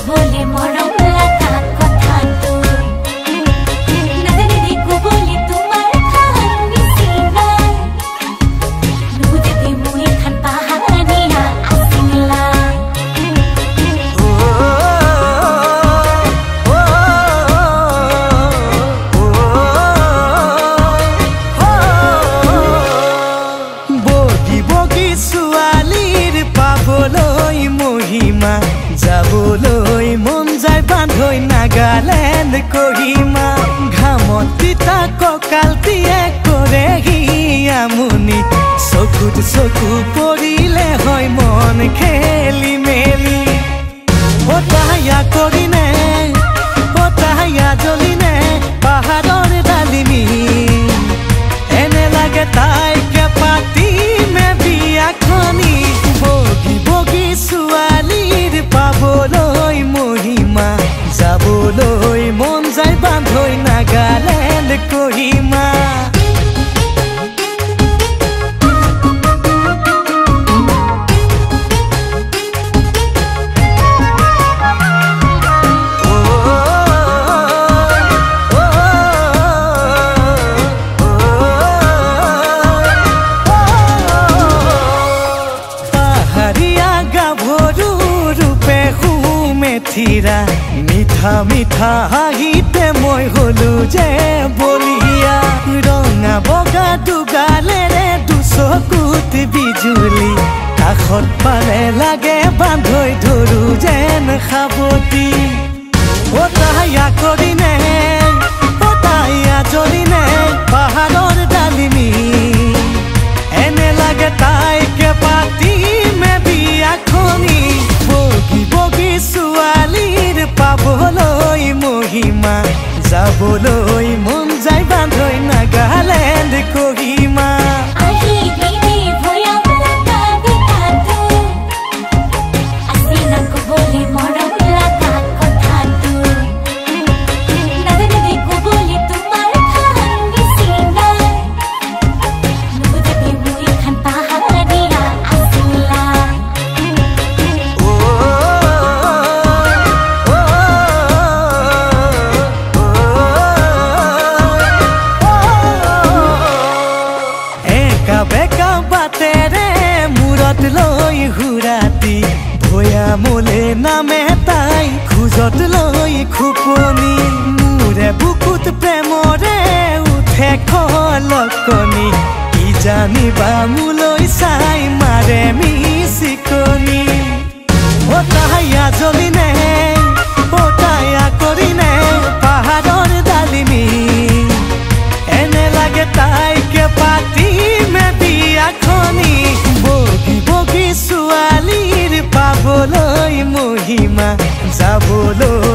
কবলে মরম লাগা কথাটো নাজানি কবলে তোমার খান নিচিনাই নুজেতে মুই খান পাহানিয়া আসিলা যাবলৈ মন যায় বান্ধৈ নাগালেণ্ড কহিমা ঘামত তিতা কঁকালটিয়ে কৰেহি আমনি চকুত চকু পৰিলে হয় মন খেলি মেলি হতায়া কৰিনে হতায়া জ্বলিনে পাহাৰৰ ডালিমি এনে লাগে তাইকে পাতিমে বিয়াখনি বগী বগী ছোৱালীৰ পাবলৈ মহিমা যাবলৈ মন যায় বান্ধৈ নাগালেণ্ড কহিমা মিঠা মিঠা হাঁহিতে মই হলো যে বলিয়া ৰঙা বগা দুগালেৰে দুচকুত বিজুলি কাষত পালে লাগে বান্ধৈ ধৰো যেন সাৱতি হতায়া কৰিনে হতায়া জ্বলিনে পাহাৰৰ ডালিমি এনে লাগে তাইকে পাতিমে বিয়াখনি বগী বগী ছোৱালীৰ পাবলৈ মহিমা যাবলৈ মন যায় বান্ধৈ নাগালেণ্ড কহিমা লৈ হুৰাতি ভৈয়ামলে নামে তাই খোজত লৈ খুপনি মোৰে বুকুত প্ৰেমৰে উঠে খলকনি কি জানিবা মোলৈ চাই মাৰে মিচিকনি হতায়া জ্বলিনে হতায়া কৰিনে পাহাৰৰ ডালিমি এনে লাগে তাইকে পাতিমে বিয়াখনি বগী বগী ছোৱালীৰ পাবলৈ মহিমা যাবলৈ